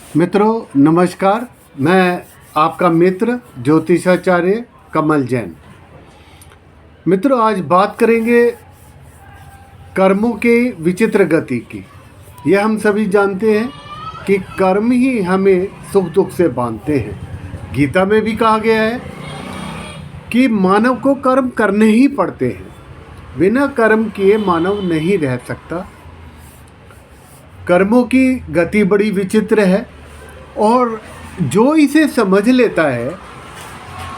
मित्रों नमस्कार। मैं आपका मित्र ज्योतिषाचार्य कमल जैन। मित्रों आज बात करेंगे कर्मों की विचित्र गति की। यह हम सभी जानते हैं कि कर्म ही हमें सुख दुख से बांधते हैं। गीता में भी कहा गया है कि मानव को कर्म करने ही पड़ते हैं, बिना कर्म किए मानव नहीं रह सकता। कर्मों की गति बड़ी विचित्र है और जो इसे समझ लेता है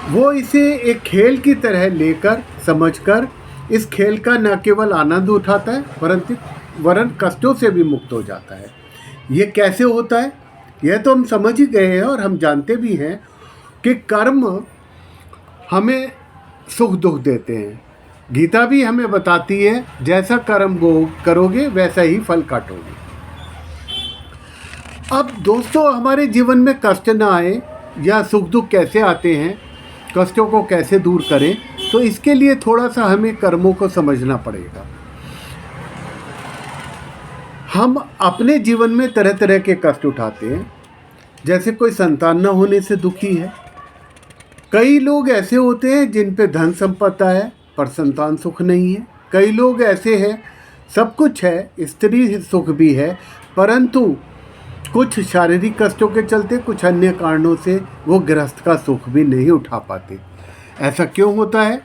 वो इसे एक खेल की तरह लेकर समझकर इस खेल का न केवल आनंद उठाता है वरन कष्टों से भी मुक्त हो जाता है। ये कैसे होता है यह तो हम समझ ही गए हैं और हम जानते भी हैं कि कर्म हमें सुख दुख देते हैं। गीता भी हमें बताती है जैसा कर्म करोगे वैसा ही फल काटोगे। अब दोस्तों हमारे जीवन में कष्ट ना आए या सुख दुख कैसे आते हैं, कष्टों को कैसे दूर करें, तो इसके लिए थोड़ा सा हमें कर्मों को समझना पड़ेगा। हम अपने जीवन में तरह तरह के कष्ट उठाते हैं। जैसे कोई संतान न होने से दुखी है। कई लोग ऐसे होते हैं जिन पे धन संपत्ति है पर संतान सुख नहीं है। कई लोग ऐसे हैं सब कुछ है, स्त्री सुख भी है, परंतु कुछ शारीरिक कष्टों के चलते कुछ अन्य कारणों से वो गृहस्थ का सुख भी नहीं उठा पाते। ऐसा क्यों होता है?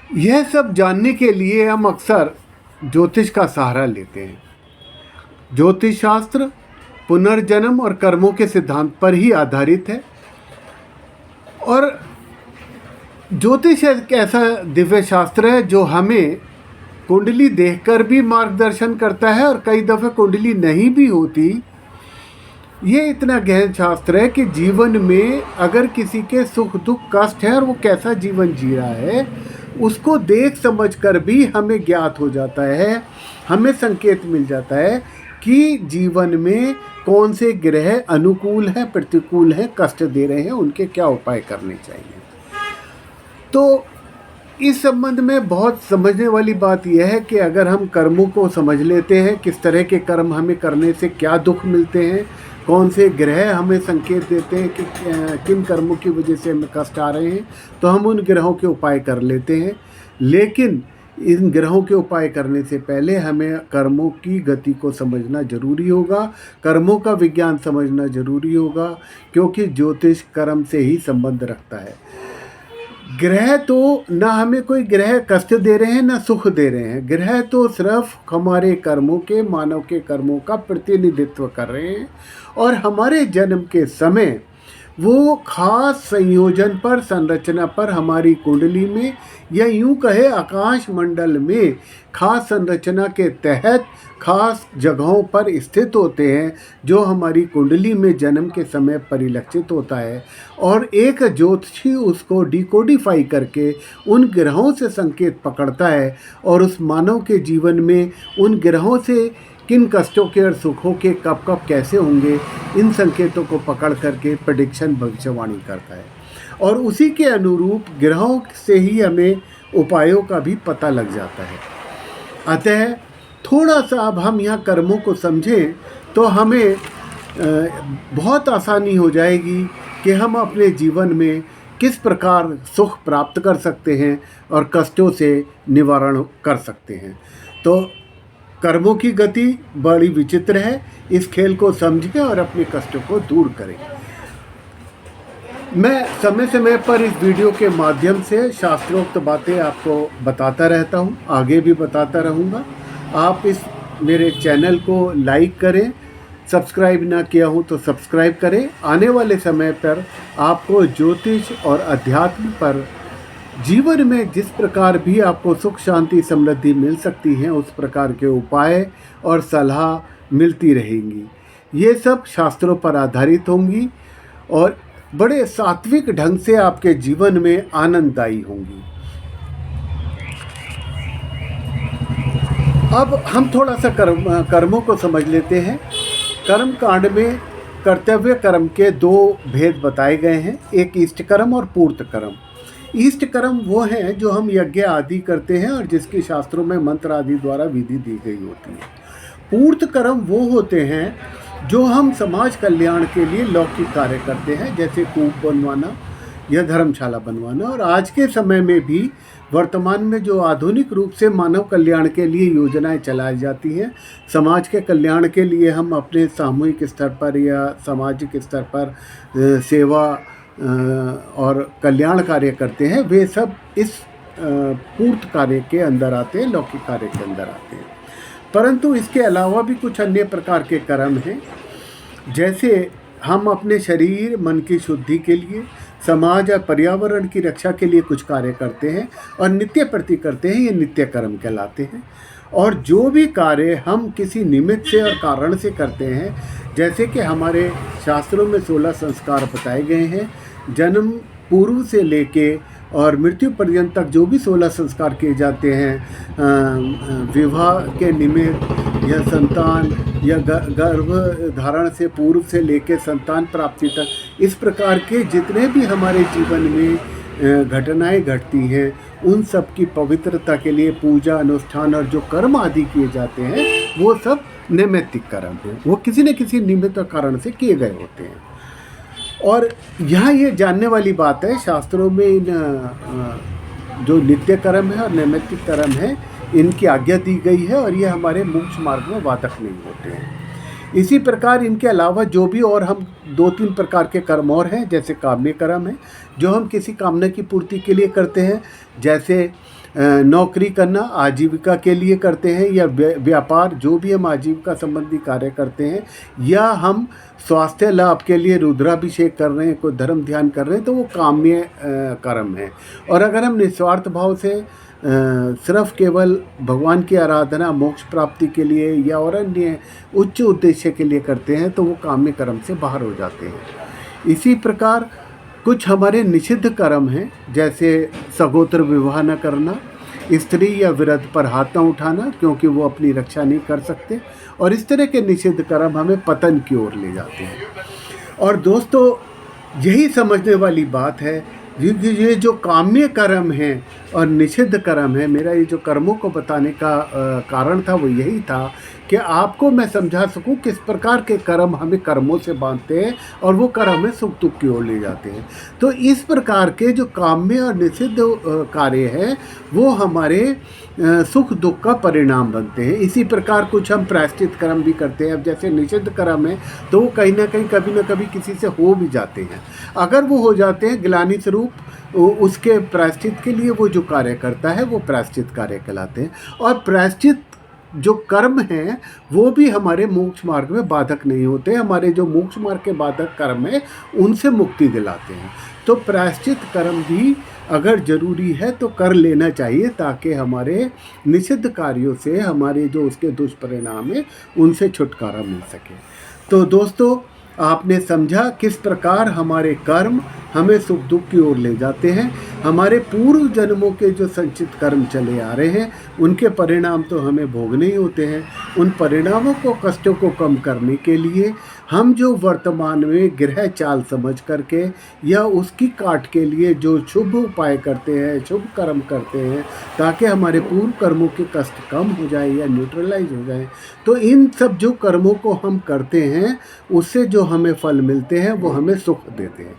यह सब जानने के लिए हम अक्सर ज्योतिष का सहारा लेते हैं। ज्योतिष शास्त्र पुनर्जन्म और कर्मों के सिद्धांत पर ही आधारित है और ज्योतिष एक ऐसा दिव्य शास्त्र है जो हमें कुंडली देखकर भी मार्गदर्शन करता है और कई दफ़े कुंडली नहीं भी होती। ये इतना गहन शास्त्र है कि जीवन में अगर किसी के सुख दुख कष्ट है और वो कैसा जीवन जी रहा है उसको देख समझ कर भी हमें ज्ञात हो जाता है, हमें संकेत मिल जाता है कि जीवन में कौन से ग्रह अनुकूल है, प्रतिकूल है, कष्ट दे रहे हैं, उनके क्या उपाय करने चाहिए। तो इस संबंध में बहुत समझने वाली बात यह है कि अगर हम कर्मों को समझ लेते हैं, किस तरह के कर्म हमें करने से क्या दुख मिलते हैं, कौन से ग्रह हमें संकेत देते हैं कि किन कर्मों की वजह से हमें कष्ट आ रहे हैं, तो हम उन ग्रहों के उपाय कर लेते हैं। लेकिन इन ग्रहों के उपाय करने से पहले हमें कर्मों की गति को समझना जरूरी होगा, कर्मों का विज्ञान समझना जरूरी होगा, क्योंकि ज्योतिष कर्म से ही संबंध रखता है। ग्रह तो ना हमें कोई ग्रह कष्ट दे रहे हैं ना सुख दे रहे हैं। ग्रह तो सिर्फ हमारे कर्मों के, मानव के कर्मों का प्रतिनिधित्व कर रहे हैं और हमारे जन्म के समय वो खास संयोजन पर, संरचना पर हमारी कुंडली में या यूं कहे आकाश मंडल में खास संरचना के तहत खास जगहों पर स्थित होते हैं जो हमारी कुंडली में जन्म के समय परिलक्षित होता है। और एक ज्योतिषी उसको डिकोडिफाई करके उन ग्रहों से संकेत पकड़ता है और उस मानव के जीवन में उन ग्रहों से किन कष्टों के और सुखों के कब कब कैसे होंगे, इन संकेतों को पकड़ करके प्रेडिक्शन, भविष्यवाणी करता है और उसी के अनुरूप ग्रहों से ही हमें उपायों का भी पता लग जाता है। अतः थोड़ा सा अब हम यहाँ कर्मों को समझें तो हमें बहुत आसानी हो जाएगी कि हम अपने जीवन में किस प्रकार सुख प्राप्त कर सकते हैं और कष्टों से निवारण कर सकते हैं। तो कर्मों की गति बड़ी विचित्र है। इस खेल को समझें और अपने कष्टों को दूर करें। मैं समय समय पर इस वीडियो के माध्यम से शास्त्रोक्त बातें आपको बताता रहता हूँ, आगे भी बताता रहूँगा। आप इस मेरे चैनल को लाइक करें, सब्सक्राइब ना किया हो तो सब्सक्राइब करें। आने वाले समय पर आपको ज्योतिष और अध्यात्म पर जीवन में जिस प्रकार भी आपको सुख शांति समृद्धि मिल सकती है उस प्रकार के उपाय और सलाह मिलती रहेंगी। ये सब शास्त्रों पर आधारित होंगी और बड़े सात्विक ढंग से आपके जीवन में आनंददायी होंगी। अब हम थोड़ा सा कर्मों को समझ लेते हैं। कर्म कांड में कर्तव्य कर्म के दो भेद बताए गए हैं, एक इष्ट कर्म और पूर्त कर्म। इष्ट कर्म वो हैं जो हम यज्ञ आदि करते हैं और जिसकी शास्त्रों में मंत्र आदि द्वारा विधि दी गई होती है। पूर्त कर्म वो होते हैं जो हम समाज कल्याण के लिए लौकिक कार्य करते हैं, जैसे कूप बनवाना या धर्मशाला बनवाना, और आज के समय में भी वर्तमान में जो आधुनिक रूप से मानव कल्याण के लिए योजनाएं चलाई जाती हैं, समाज के कल्याण के लिए हम अपने सामूहिक स्तर पर या सामाजिक स्तर पर सेवा और कल्याण कार्य करते हैं, वे सब इस पूर्त कार्य के अंदर आते हैं, लौकिक कार्य के अंदर आते हैं। परंतु इसके अलावा भी कुछ अन्य प्रकार के कर्म हैं, जैसे हम अपने शरीर मन की शुद्धि के लिए, समाज और पर्यावरण की रक्षा के लिए कुछ कार्य करते हैं और नित्य प्रति करते हैं, ये नित्य कर्म कहलाते हैं। और जो भी कार्य हम किसी निमित्त से और कारण से करते हैं, जैसे कि हमारे शास्त्रों में 16 संस्कार बताए गए हैं, जन्म पूर्व से लेके और मृत्यु पर्यंत तक जो भी 16 संस्कार किए जाते हैं, विवाह के निमित्त या संतान या गर्भ धारण से पूर्व से लेकर संतान प्राप्ति तक, इस प्रकार के जितने भी हमारे जीवन में घटनाएं घटती हैं, उन सब की पवित्रता के लिए पूजा अनुष्ठान और जो कर्म आदि किए जाते हैं, वो सब नैमित्तिक कर्म हैं, वो किसी न किसी निमित्त कारण से किए गए होते हैं। और यहाँ ये जानने वाली बात है, शास्त्रों में इन जो नित्य कर्म है और नैमित्तिक कर्म है, इनकी आज्ञा दी गई है और ये हमारे मोक्ष मार्ग में बाधक नहीं होते हैं। इसी प्रकार इनके अलावा जो भी और हम 2-3 प्रकार के कर्म और हैं, जैसे काम्य कर्म है, जो हम किसी कामना की पूर्ति के लिए करते हैं, जैसे नौकरी करना आजीविका के लिए करते हैं, या व्यापार, जो भी हम आजीविका संबंधी कार्य करते हैं, या हम स्वास्थ्य लाभ के लिए रुद्राभिषेक कर रहे हैं, कोई धर्म ध्यान कर रहे हैं, तो वो काम्य कर्म है। और अगर हम निस्वार्थ भाव से सिर्फ केवल भगवान की आराधना मोक्ष प्राप्ति के लिए या और अन्य उच्च उद्देश्य के लिए करते हैं, तो वो काम्य कर्म से बाहर हो जाते हैं। इसी प्रकार कुछ हमारे निषिद्ध कर्म हैं, जैसे सगोत्र विवाह न करना, स्त्री या विरध पर हाथ न उठाना क्योंकि वो अपनी रक्षा नहीं कर सकते, और इस तरह के निषिद्ध कर्म हमें पतन की ओर ले जाते हैं। और दोस्तों, यही समझने वाली बात है, ये जो काम्य कर्म है और निषिद्ध कर्म है, मेरा ये जो कर्मों को बताने का कारण था वो यही था कि आपको मैं समझा सकूं किस प्रकार के कर्म हमें कर्मों से बांधते हैं और वो कर्म हमें सुख दुख की ओर ले जाते हैं। तो इस प्रकार के जो काम्य और निषिद्ध कार्य है, वो हमारे सुख दुख का परिणाम बनते हैं। इसी प्रकार कुछ हम प्रायश्चित कर्म भी करते हैं। अब जैसे निषिद्ध कर्म है, तो वो कहीं ना कहीं कभी ना कभी किसी से हो भी जाते हैं। अगर वो हो जाते हैं, ग्लानि स्वरूप उसके प्रायश्चित के लिए वो जो कार्य करता है, वो प्रायश्चित कार्य कहलाते हैं। और प्रायश्चित जो कर्म हैं, वो भी हमारे मोक्ष मार्ग में बाधक नहीं होते। हमारे जो मोक्ष मार्ग के बाधक कर्म है, उनसे मुक्ति दिलाते हैं। तो प्रायश्चित कर्म भी अगर जरूरी है तो कर लेना चाहिए, ताकि हमारे निषिद्ध कार्यों से हमारे जो उसके दुष्परिणाम है, उनसे छुटकारा मिल सके। तो दोस्तों, आपने समझा किस प्रकार हमारे कर्म हमें सुख दुख की ओर ले जाते हैं। हमारे पूर्व जन्मों के जो संचित कर्म चले आ रहे हैं, उनके परिणाम तो हमें भोगने ही होते हैं। उन परिणामों को, कष्टों को कम करने के लिए हम जो वर्तमान में ग्रह चाल समझ करके या उसकी काट के लिए जो शुभ उपाय करते हैं, शुभ कर्म करते हैं, ताकि हमारे पूर्व कर्मों के कष्ट कम हो जाए या न्यूट्रलाइज हो जाए, तो इन सब जो कर्मों को हम करते हैं, उससे जो हमें फल मिलते हैं, वो हमें सुख देते हैं।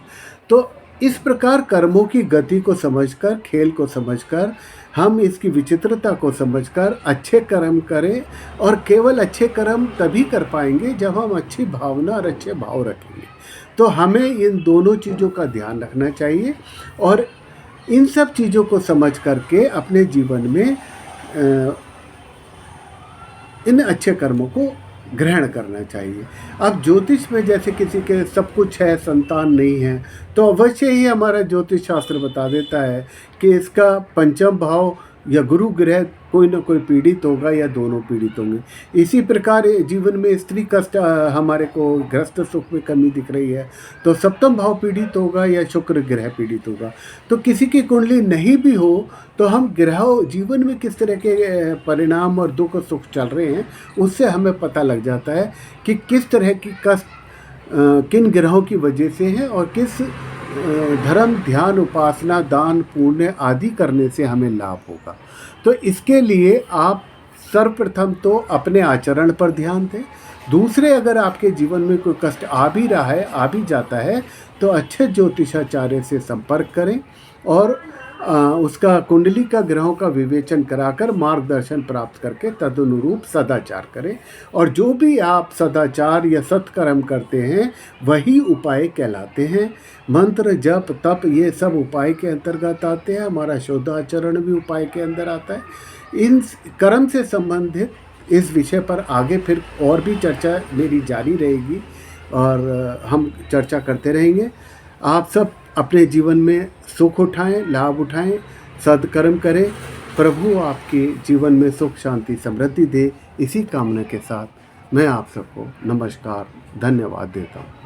तो इस प्रकार कर्मों की गति को समझकर, खेल को समझकर, हम इसकी विचित्रता को समझकर अच्छे कर्म करें। और केवल अच्छे कर्म तभी कर पाएंगे जब हम अच्छी भावना और अच्छे भाव रखेंगे। तो हमें इन दोनों चीज़ों का ध्यान रखना चाहिए और इन सब चीज़ों को समझ करके अपने जीवन में इन अच्छे कर्मों को ग्रहण करना चाहिए। अब ज्योतिष में जैसे किसी के सब कुछ है, संतान नहीं है, तो अवश्य ही हमारा ज्योतिष शास्त्र बता देता है कि इसका पंचम भाव या गुरु ग्रह कोई ना कोई पीड़ित होगा या दोनों पीड़ित होंगे। इसी प्रकार जीवन में स्त्री कष्ट हमारे को ग्रस्त सुख में कमी दिख रही है, तो सप्तम भाव पीड़ित होगा या शुक्र ग्रह पीड़ित होगा। तो किसी की कुंडली नहीं भी हो तो हम ग्रह जीवन में किस तरह के परिणाम और दुख सुख चल रहे हैं, उससे हमें पता लग जाता है कि किस तरह की कष्ट किन ग्रहों की वजह से है और किस धर्म, ध्यान, उपासना, दान, पुण्य आदि करने से हमें लाभ होगा। तो इसके लिए आप सर्वप्रथम तो अपने आचरण पर ध्यान दें, दूसरे, अगर आपके जीवन में कोई कष्ट आ भी रहा है, आ भी जाता है, तो अच्छे ज्योतिषाचार्य से संपर्क करें और उसका कुंडली का ग्रहों का विवेचन कराकर मार्गदर्शन प्राप्त करके तदनुरूप सदाचार करें। और जो भी आप सदाचार या सत्कर्म करते हैं वही उपाय कहलाते हैं। मंत्र, जप, तप, ये सब उपाय के अंतर्गत आते हैं। हमारा शोधाचरण भी उपाय के अंदर आता है। इन कर्म से संबंधित इस विषय पर आगे फिर और भी चर्चा मेरी जारी रहेगी और हम चर्चा करते रहेंगे। आप सब अपने जीवन में सुख उठाएं, लाभ उठाएं, सद्कर्म करें। प्रभु आपके जीवन में सुख, शांति, समृद्धि दे। इसी कामना के साथ मैं आप सबको नमस्कार, धन्यवाद देता हूँ।